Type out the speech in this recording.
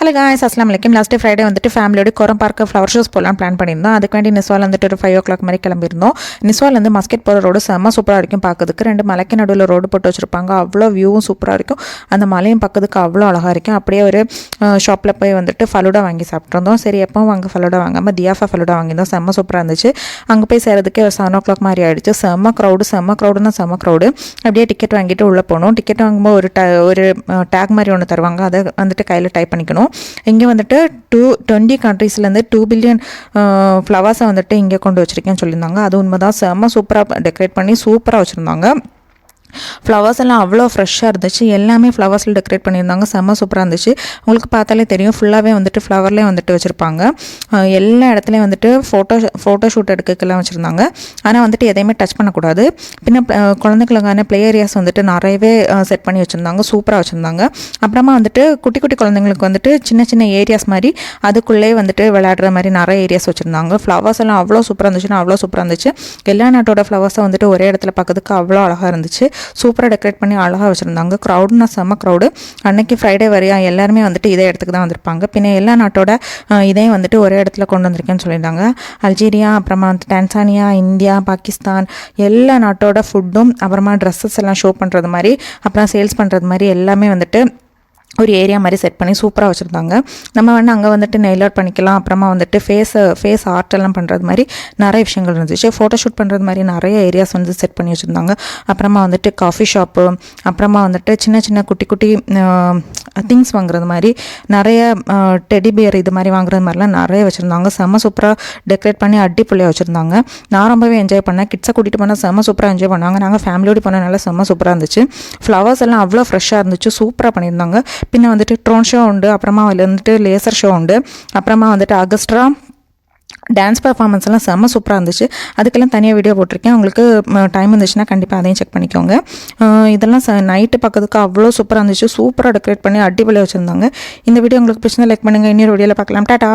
Hello guys, அஸ்லாம் வலைக்கம். Last Friday வந்துட்டு ஃபேமிலியோட கோரம் பார்க்க ஃப்ளவர் ஷோஸ் போகலாம் பிளான் பண்ணியிருந்தோம். அதுக்கு வேண்டி நிஸ்வால் வந்துட்டு ஒரு 5 o'clock மாதிரி கிளம்பியிருந்தோம். நிஸ்வால் வந்து மஸ்கெட் போகிற ரோடு செம்ம சூப்பராக இருக்கும் பார்க்கறதுக்கு. 2 மலைக்கு நடுவில் ரோடு போட்டு வச்சுருப்பாங்க. அவ்வளோ வியூவும் சூப்பராக இருக்கும். அந்த மலையும் பார்க்கறதுக்கு அவ்வளோ அழகாக இருக்கும். அப்படியே ஒரு ஷாப்பில் போய் வந்துட்டு ஃபலூடா வாங்கி சாப்பிட்ருந்தோம். சரி, எப்பவும் வாங்க ஃபலூடா வாங்காமல் தியாஃபா ஃபலூடா வாங்கியிருந்தோம். செம்ம சூப்பராக இருந்துச்சு. அங்கே போய் சேர்றதுக்கே ஒரு 7 o'clock மாதிரி ஆகிடுச்சு. செம்ம க்ரௌடு. அப்படியே டிக்கெட் வாங்கிட்டு உள்ளே போனோம். டிக்கெட் வாங்கும்போது ஒரு டேக் மாதிரி ஒன்று தருவாங்க. அதை வந்துட்டு கையில் டைப் பண்ணிக்கணும். இங்கே வந்துட்டு 20 கண்ட்ரீஸ்லேருந்து 2 பில்லியன் ஃப்ளவர்ஸை வந்துட்டு இங்கே கொண்டு வச்சுருக்கேன்னு சொல்லியிருந்தாங்க. அது உண்மைதான். செம்ம சூப்பராக டெக்கரேட் பண்ணி சூப்பராக வச்சுருந்தாங்க. ஃப்ளவர்ஸ் எல்லாம் அவ்வளோ ஃப்ரெஷ்ஷாக இருந்துச்சு. எல்லாமே ஃப்ளவர்ஸில் டெக்கரேட் பண்ணியிருந்தாங்க. செம்ம சூப்பராக இருந்துச்சு. உங்களுக்கு பார்த்தாலே தெரியும், ஃபுல்லாகவே வந்துட்டு ஃப்ளவர்லேயே வந்துட்டு வச்சுருப்பாங்க. எல்லா இடத்துலையும் வந்துட்டு ஃபோட்டோ ஷூட் எடுக்கலாம் வச்சுருந்தாங்க. ஆனால் வந்துட்டு எதையுமே டச் பண்ணக்கூடாது. பின்ன குழந்தைகளுக்கான ப்ளே ஏரியாஸ் வந்துட்டு நிறையவே செட் பண்ணி வச்சுருந்தாங்க. சூப்பராக வச்சுருந்தாங்க. அப்புறமா வந்துட்டு குட்டி குட்டி குழந்தைங்களுக்கு வந்துட்டு சின்ன சின்ன ஏரியாஸ் மாதிரி அதுக்குள்ளே வந்துட்டு விளையாடுற மாதிரி நிறைய ஏரியாஸ் வச்சுருந்தாங்க. ஃப்ளவர்ஸ் எல்லாம் அவ்வளோ சூப்பராக இருந்துச்சு. எல்லா நாட்டோட ஃப்ளவர்ஸை வந்துட்டு ஒரே இடத்துல பார்க்கறதுக்கு அவ்வளோ அழகாக இருந்துச்சு. சூப்பராக டெக்கரேட் பண்ணி அழகாக வச்சுருந்தாங்க. க்ரௌடுனா செம்ம க்ரௌடு. அன்னைக்கு ஃப்ரைடே வரையா எல்லாருமே வந்துட்டு இதே இடத்துக்கு தான் வந்திருப்பாங்க. பின்ன எல்லா நாட்டோட இதையும் வந்துட்டு ஒரே இடத்துல கொண்டு வந்திருக்கேன்னு சொல்லியிருந்தாங்க. அல்ஜீரியா, அப்புறமா வந்து டான்சானியா, இந்தியா, பாகிஸ்தான் எல்லா நாட்டோட ஃபுட்டும், அப்புறமா ட்ரெஸ்ஸஸ் எல்லாம் ஷோ பண்ணுறது மாதிரி, அப்புறம் சேல்ஸ் பண்ணுறது மாதிரி எல்லாமே வந்துட்டு ஒரு ஏரியா மாதிரி செட் பண்ணி சூப்பராக வச்சுருந்தாங்க. நம்ம வந்து அங்கே வந்துட்டு நெயில் ஆர்ட் பண்ணிக்கலாம். அப்புறமா வந்துட்டு ஃபேஸ் ஆர்ட் எல்லாம் பண்ணுறது மாதிரி நிறைய விஷயங்கள் இருந்துச்சு. ஃபோட்டோ ஷூட் பண்ணுறது மாதிரி நிறைய ஏரியாஸ் வந்து செட் பண்ணி வச்சுருந்தாங்க. அப்புறமா வந்துட்டு காஃபி ஷாப்பு, அப்புறமா வந்துட்டு சின்ன சின்ன குட்டி குட்டி திங்ஸ் வாங்குறது மாதிரி நிறைய டெடி பியர் இது மாதிரி வாங்குறது மாதிரிலாம் நிறைய வச்சுருந்தாங்க. செம்ம சூப்பராக டெக்கரேட் பண்ணி அடிப்பொலியாக வச்சுருந்தாங்க. நான் ரொம்பவே என்ஜாய் பண்ணேன். கிட்ஸை கூட்டிகிட்டு போனால் செம்ம சூப்பராக என்ஜாய் பண்ணாங்க. நாங்கள் ஃபேமிலியோடு போனதுனால செம்ம சூப்பராக இருந்துச்சு. ஃப்ளவர்ஸ் எல்லாம் அவ்வளோ ஃப்ரெஷ்ஷாக இருந்துச்சு. சூப்பராக பண்ணியிருந்தாங்க. பின்ன வந்துட்டு ட்ரோன் ஷோ உண்டு. அப்புறமா அதில் வந்துட்டு லேசர் ஷோ உண்டு. அப்புறமா வந்துட்டு ஆர்கெஸ்ட்ரா டான்ஸ் பர்ஃபார்மன்ஸ் எல்லாம் செம்ம சூப்பராக இருந்துச்சு. அதுக்கெல்லாம் தனியாக வீடியோ போட்டிருக்கேன். உங்களுக்கு டைம் இருந்துச்சுன்னா கண்டிப்பாக அதையும் செக் பண்ணிக்கோங்க. இதெல்லாம் நைட்டு பார்க்கறதுக்கு அவ்வளோ சூப்பராக இருந்துச்சு. சூப்பராக டெக்கரேட் பண்ணி அடிப்பொலியாக வச்சுருந்தாங்க. இந்த வீடியோ உங்களுக்கு பிடிச்சிருந்தா லைக் பண்ணுங்கள். இன்னொரு வீடியோவில் பார்க்கலாம். டாடா.